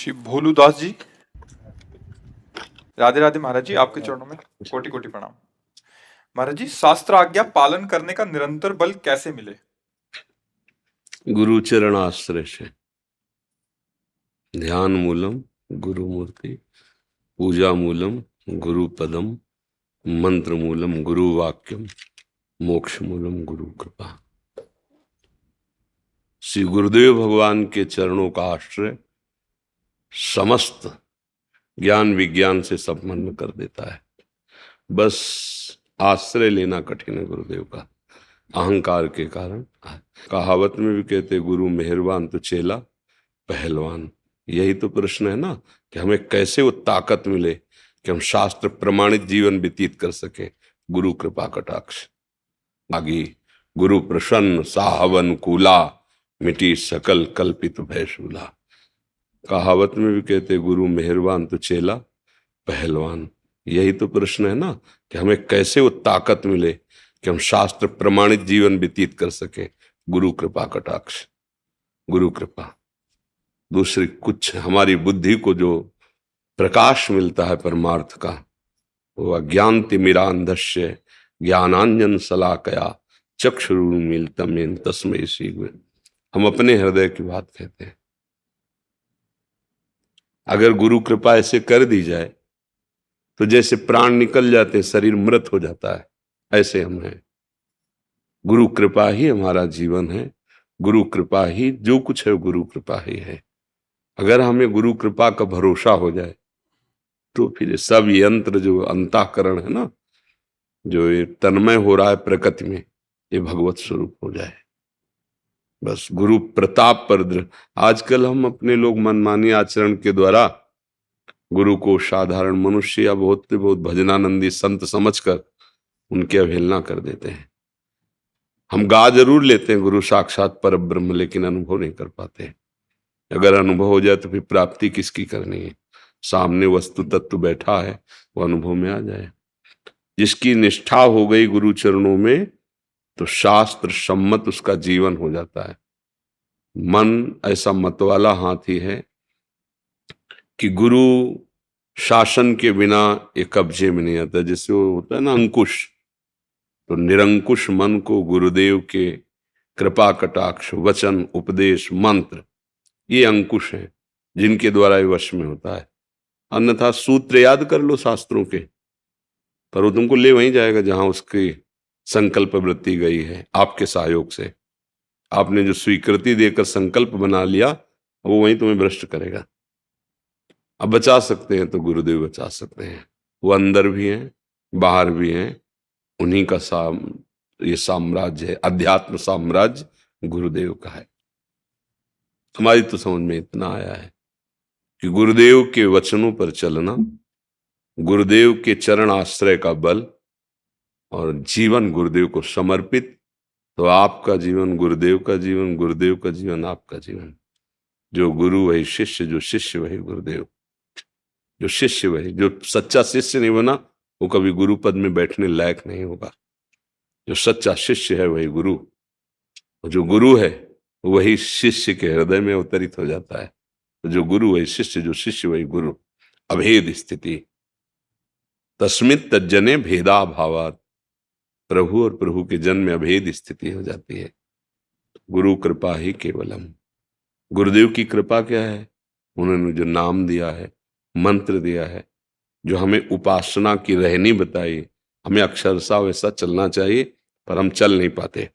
श्री भोलूदास जी, राधे राधे महाराज जी, आपके चरणों में कोटि कोटि प्रणाम। महाराज जी, शास्त्र आज्ञा पालन करने का निरंतर बल कैसे मिले? गुरु चरण आश्रय से। ध्यान मूलम गुरु मूर्ति, पूजा मूलम गुरु पदम, मंत्र मूलम गुरु वाक्यम, मोक्ष मूलम गुरु कृपा। श्री गुरुदेव भगवान के चरणों का आश्रय समस्त ज्ञान विज्ञान से संपन्न कर देता है। बस आश्रय लेना कठिन है गुरुदेव का, अहंकार के कारण। कहावत में भी कहते गुरु मेहरबान तो चेला पहलवान। यही तो प्रश्न है ना, कि हमें कैसे वो ताकत मिले कि हम शास्त्र प्रमाणित जीवन व्यतीत कर सके। गुरु कृपा कटाक्ष आगी, गुरु प्रसन्न साहवन कूला, मिटी सकल कल्पित भयशूला। कहावत में भी कहते गुरु मेहरबान तो चेला पहलवान। यही तो प्रश्न है ना, कि हमें कैसे वो ताकत मिले कि हम शास्त्र प्रमाणित जीवन व्यतीत कर सके। गुरु कृपा कटाक्ष, गुरु कृपा। दूसरी कुछ हमारी बुद्धि को जो प्रकाश मिलता है परमार्थ का, वो अज्ञान तिमिरांधस्य ज्ञानांजन शलाकया चक्षुरुन्मीलितं येन तस्मै श्री गुरवे। हम अपने हृदय की बात कहते हैं। अगर गुरु कृपा ऐसे कर दी जाए तो जैसे प्राण निकल जाते, शरीर मृत हो जाता है, ऐसे हम हैं। गुरु कृपा ही हमारा जीवन है, गुरु कृपा ही जो कुछ है, गुरु कृपा ही है। अगर हमें गुरु कृपा का भरोसा हो जाए तो फिर सब यंत्र जो अंतःकरण है ना, जो ये तन्मय हो रहा है प्रकृति में, ये भगवत स्वरूप हो जाए। बस गुरु प्रताप पर आजकल हम अपने लोग मनमानी आचरण के द्वारा गुरु को साधारण मनुष्य या बहुत बहुत भजनानंदी संत समझकर उनकी अवहेलना कर देते हैं। हम गा जरूर लेते हैं गुरु साक्षात पर ब्रह्म, लेकिन अनुभव नहीं कर पाते। अगर अनुभव हो जाए तो फिर प्राप्ति किसकी करनी है? सामने वस्तु तत्व बैठा है, वो अनुभव में आ जाए। जिसकी निष्ठा हो गई गुरु चरणों में, तो शास्त्र सम्मत उसका जीवन हो जाता है। मन ऐसा मतवाला हाथी है कि गुरु शासन के बिना ये कब्जे में नहीं आता। जैसे वो होता है ना अंकुश, तो निरंकुश मन को गुरुदेव के कृपा कटाक्ष वचन उपदेश मंत्र, ये अंकुश है जिनके द्वारा ये वश में होता है। अन्यथा सूत्र याद कर लो शास्त्रों के, पर वो तुमको ले वहीं जाएगा जहां उसकी संकल्प वृत्ति गई है। आपके सहयोग से आपने जो स्वीकृति देकर संकल्प बना लिया, वो वहीं तुम्हें भ्रष्ट करेगा। अब बचा सकते हैं तो गुरुदेव बचा सकते हैं। वो अंदर भी हैं, बाहर भी हैं। उन्हीं का ये साम्राज्य है, अध्यात्म साम्राज्य गुरुदेव का है। हमारी तो समझ में इतना आया है कि गुरुदेव के वचनों पर चलना, गुरुदेव के चरण आश्रय का बल और जीवन गुरुदेव को समर्पित, तो आपका जीवन गुरुदेव का जीवन, गुरुदेव का जीवन आपका जीवन। जो गुरु वही शिष्य, जो शिष्य वही गुरुदेव। जो शिष्य वही, जो सच्चा शिष्य नहीं बना वो कभी गुरु पद में बैठने लायक नहीं होगा। जो सच्चा शिष्य है वही गुरु, और जो गुरु है वही शिष्य के हृदय में अवतरित हो जाता है। तो जो गुरु वही शिष्य, जो शिष्य वही गुरु। अभेद स्थिति तस्मित् तज्जने भेदा भावात, प्रभु और प्रभु के जन्म में अभेद स्थिति हो जाती है। गुरु कृपा ही केवलम। गुरुदेव की कृपा क्या है? उन्होंने जो नाम दिया है, मंत्र दिया है, जो हमें उपासना की रहनी बताई, हमें अक्षरशः वैसा चलना चाहिए, पर हम चल नहीं पाते,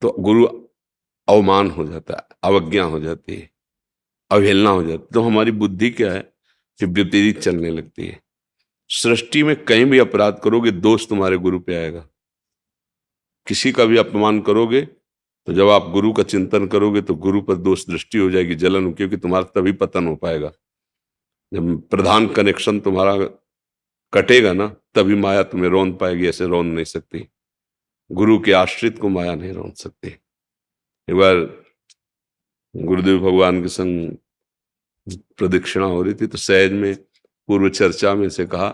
तो गुरु अवमान हो जाता है, अवज्ञा हो जाती है, अवहेलना हो जाती है। तो हमारी बुद्धि क्या है कि विपरीत चलने लगती है। सृष्टि में कहीं भी अपराध करोगे, दोष तुम्हारे गुरु पे आएगा। किसी का भी अपमान करोगे तो जब आप गुरु का चिंतन करोगे तो गुरु पर दोष दृष्टि हो जाएगी, जलन, क्योंकि तुम्हारा तभी पतन हो पाएगा। जब प्रधान कनेक्शन तुम्हारा कटेगा ना, तभी माया तुम्हें रौंद पाएगी, ऐसे रौंद नहीं सकती। गुरु के आश्रित को माया नहीं रौंद सकती। एक बार गुरुदेव भगवान के संग प्रदक्षिणा हो रही थी, तो सहज में पूर्व चर्चा में से कहा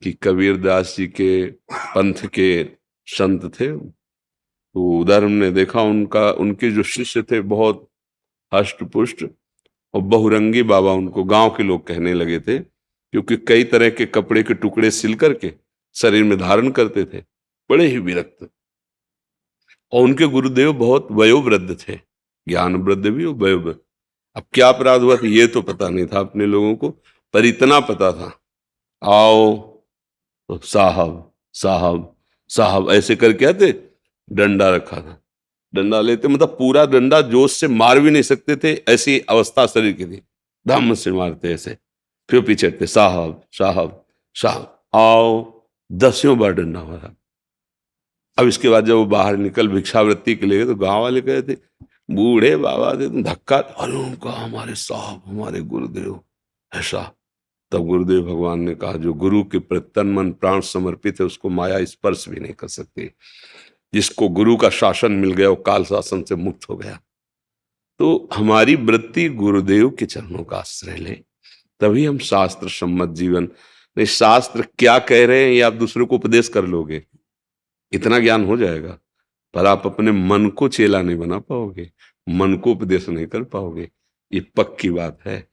कि कबीर दास जी के पंथ के संत थे, तो उधर हमने देखा उनके जो शिष्य थे बहुत हष्ट पुष्ट, और बहुरंगी बाबा उनको गांव के लोग कहने लगे थे, क्योंकि कई तरह के कपड़े के टुकड़े सिल करके शरीर में धारण करते थे, बड़े ही विरक्त। और उनके गुरुदेव बहुत वयोवृद्ध थे, ज्ञान वृद्ध भी और वयोवृद्ध। अब क्या अपराध हुआ था ये तो पता नहीं था अपने लोगों को, पर इतना पता था, आओ तो साहब साहब साहब ऐसे करके आते, डंडा रखा था, डंडा लेते, मतलब पूरा डंडा जोश से मार भी नहीं सकते थे, ऐसी अवस्था शरीर की थी, धम्म से मारते ऐसे, फिर पीछे हटते, साहब साहब साहब, आओ, 10 बार डंडा मारा। अब इसके बाद जब वो बाहर निकल भिक्षावृत्ति के लिए, तो गांव वाले कहे थे, बूढ़े बाबा थे, तुम धक्का, अरे उनका हमारे साहब हमारे गुरुदेव ऐसा। तब गुरुदेव भगवान ने कहा, जो गुरु के प्रति तन मन प्राण समर्पित है उसको माया स्पर्श भी नहीं कर सकती। जिसको गुरु का शासन मिल गया वो काल शासन से मुक्त हो गया। तो हमारी वृत्ति गुरुदेव के चरणों का आश्रय ले, तभी हम शास्त्र सम्मत जीवन। नहीं, शास्त्र क्या कह रहे हैं ये आप दूसरों को उपदेश कर लोगे, इतना ज्ञान हो जाएगा, पर आप अपने मन को चेला नहीं बना पाओगे, मन को उपदेश नहीं कर पाओगे। ये पक्की बात है,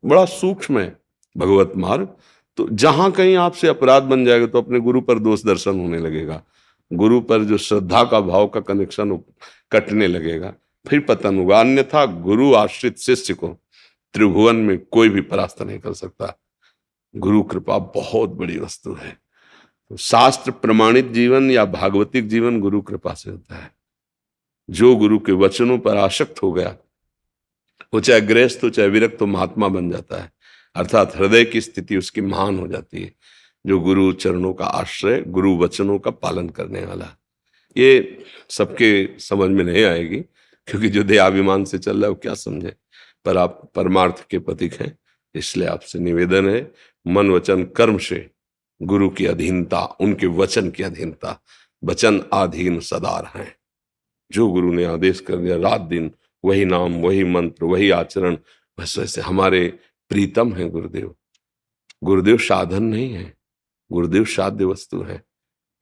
बड़ा सूक्ष्म है भगवत मार्ग। तो जहां कहीं आपसे अपराध बन जाएगा तो अपने गुरु पर दोष दर्शन होने लगेगा, गुरु पर जो श्रद्धा का भाव का कनेक्शन कटने लगेगा, फिर पतन होगा। अन्यथा गुरु आश्रित शिष्य को त्रिभुवन में कोई भी परास्त नहीं कर सकता। गुरु कृपा बहुत बड़ी वस्तु है। तो शास्त्र प्रमाणित जीवन या भागवतिक जीवन गुरु कृपा से होता है। जो गुरु के वचनों पर आसक्त हो गया, वो चाहे गृहस्थ हो चाहे विरक्त हो, महात्मा बन जाता है, अर्थात हृदय की स्थिति उसकी महान हो जाती है। जो गुरु चरणों का आश्रय, गुरु वचनों का पालन करने वाला, ये सबके समझ में नहीं आएगी, क्योंकि जो देहाभिमान से चल रहा है वो क्या समझे, पर आप परमार्थ के प्रतीक हैं, इसलिए आपसे निवेदन है, मन वचन कर्म से गुरु की अधीनता, उनके वचन की अधीनता, वचन आधीन सदा रहें। जो गुरु ने आदेश कर दिया, रात दिन वही नाम वही मंत्र वही आचरण, बस वैसे हमारे प्रीतम है गुरुदेव। गुरुदेव साधन नहीं है, गुरुदेव साध्य वस्तु है।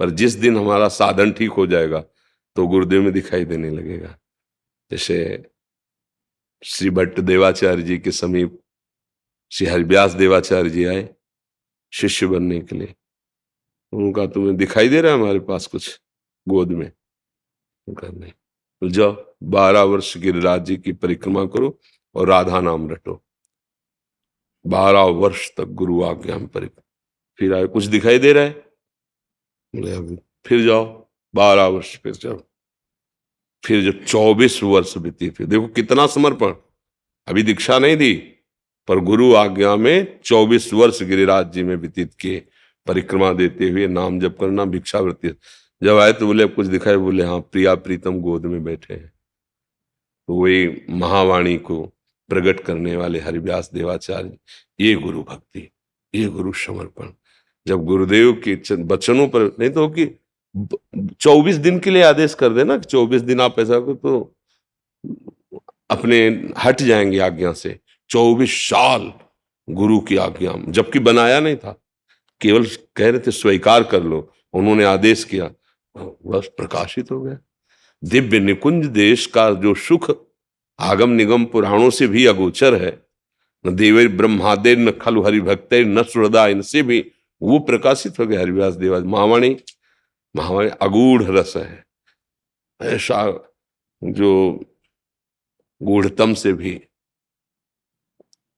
पर जिस दिन हमारा साधन ठीक हो जाएगा तो गुरुदेव में दिखाई देने लगेगा। जैसे श्री भट्ट देवाचार्य जी के समीप श्री हरिव्यास देवाचार्य जी आए शिष्य बनने के लिए, उनका तुम्हें दिखाई दे रहा है हमारे पास कुछ गोद में? उनका नहीं। तो जाओ 12 वर्ष गिरिराज जी की परिक्रमा करो और राधा नाम रटो, 12 वर्ष तक गुरु आज्ञा में परिक्रमा। फिर आए, कुछ दिखाई दे रहा है? बोले अभी फिर जाओ 12 वर्ष, फिर जाओ, फिर जो 24 वर्ष बीती, फिर देखो कितना समर्पण। अभी दीक्षा नहीं दी, पर गुरु आज्ञा में 24 वर्ष गिरिराज जी में व्यतीत किए, परिक्रमा देते हुए नाम जप करना, भिक्षावृत्ति। जब आए तो बोले कुछ दिखाए? बोले हाँ, प्रिया प्रीतम गोद में बैठे हैं। तो वही महावाणी को प्रकट करने वाले हरिव्यास देवाचार्य, ये गुरु भक्ति, ये गुरु समर्पण। जब गुरुदेव के वचनों पर, नहीं तो कि 24 दिन के लिए आदेश कर देना कि 24 दिन आप ऐसा करो, तो अपने हट जाएंगे आज्ञा से। 24 साल गुरु की आज्ञा, जबकि बनाया नहीं था, केवल कह रहे थे स्वीकार कर लो, उन्होंने आदेश किया, बस प्रकाशित हो गया। दिव्य निकुंज देश का जो सुख आगम निगम पुराणों से भी अगोचर है, न देवे ब्रह्मादे न खलु हरिभक्ते न सुहृदा, इनसे भी वो प्रकाशित हो गया। हरिव्यास देवा महावाणी, महावाणी अगूढ़ रस है, ऐसा जो गूढ़तम से भी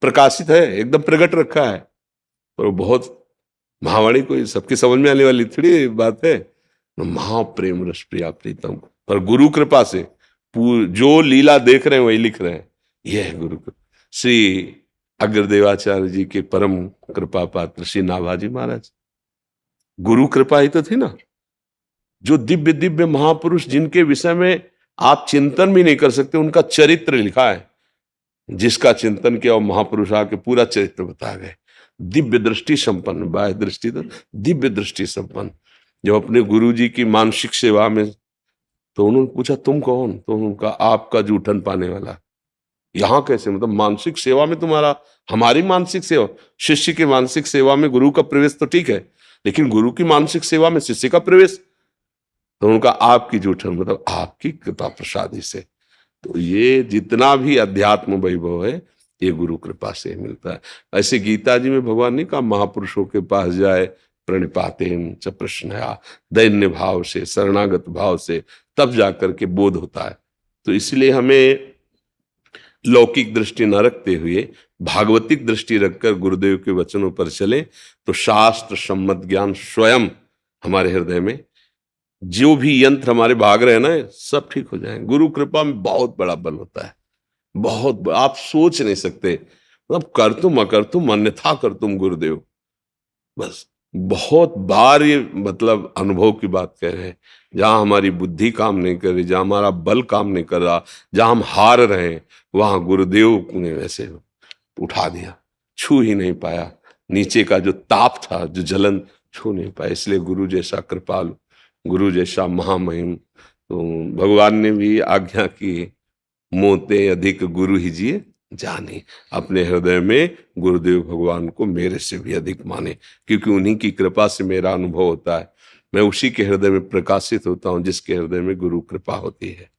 प्रकाशित है, एकदम प्रकट रखा है। पर बहुत महावाणी कोई सबकी समझ में आने वाली थोड़ी बात है। महाप्रेम रस प्रिया प्रीतम, पर गुरु कृपा से जो लीला देख रहे हैं वही लिख रहे हैं। यह है गुरु कृपा। श्री अग्रदेवाचार्य जी के परम कृपा पात्र श्री नाभाजी महाराज, गुरु कृपा ही तो थी ना। जो दिव्य दिव्य महापुरुष जिनके विषय में आप चिंतन भी नहीं कर सकते, उनका चरित्र लिखा है। जिसका चिंतन किया वो महापुरुष आके पूरा चरित्र बता गए। दिव्य दृष्टि संपन्न, बाह्य दृष्टि तो दिव्य दृष्टि संपन्न। जब अपने गुरु जी की मानसिक सेवा में, तो उन्होंने पूछा तुम कौन? तो उनका आपका जूठन पाने वाला। यहाँ कैसे? मतलब मानसिक सेवा में तुम्हारा, हमारी मानसिक सेवा, शिष्य की मानसिक सेवा में गुरु का प्रवेश तो ठीक है, लेकिन गुरु की मानसिक सेवा में शिष्य का प्रवेश? तो उनका आपकी जूठन मतलब आपकी कृपा प्रसादी से। तो ये जितना भी अध्यात्म वैभव है, ये गुरु कृपा से मिलता है। ऐसे गीता जी में भगवान ने कहा महापुरुषों के पास जाए प्रणिपातेन च प्रश्नया, दैन्य भाव से, शरणागत भाव से, तब जाकर के बोध होता है। तो इसलिए हमें लौकिक दृष्टि न रखते हुए भागवतिक दृष्टि रखकर गुरुदेव के वचनों पर चले तो शास्त्र सम्मत ज्ञान स्वयं हमारे हृदय में, जो भी यंत्र हमारे भाग रहे हैं ना, सब ठीक हो जाएंगे। गुरु कृपा में बहुत बड़ा बल होता है, बहुत आप सोच नहीं सकते। मतलब कर तुम अकर तुम अन्यथा कर तुम गुरुदेव, बस बहुत बार ये मतलब अनुभव की बात कह रहे हैं। जहां हमारी बुद्धि काम नहीं कर रही, जहां हमारा बल काम नहीं कर रहा, जहां हम हार रहे हैं, वहां गुरुदेव ने वैसे उठा दिया, छू ही नहीं पाया। नीचे का जो ताप था, जो जलन, छू नहीं पाया। इसलिए गुरु जैसा कृपालु, गुरु जैसा महामहिम, तो भगवान ने भी आज्ञा की, मोते अधिक गुरु ही जिए जाने। अपने हृदय में गुरुदेव भगवान को मेरे से भी अधिक माने, क्योंकि उन्हीं की कृपा से मेरा अनुभव होता है। मैं उसी के हृदय में प्रकाशित होता हूँ जिसके हृदय में गुरु कृपा होती है।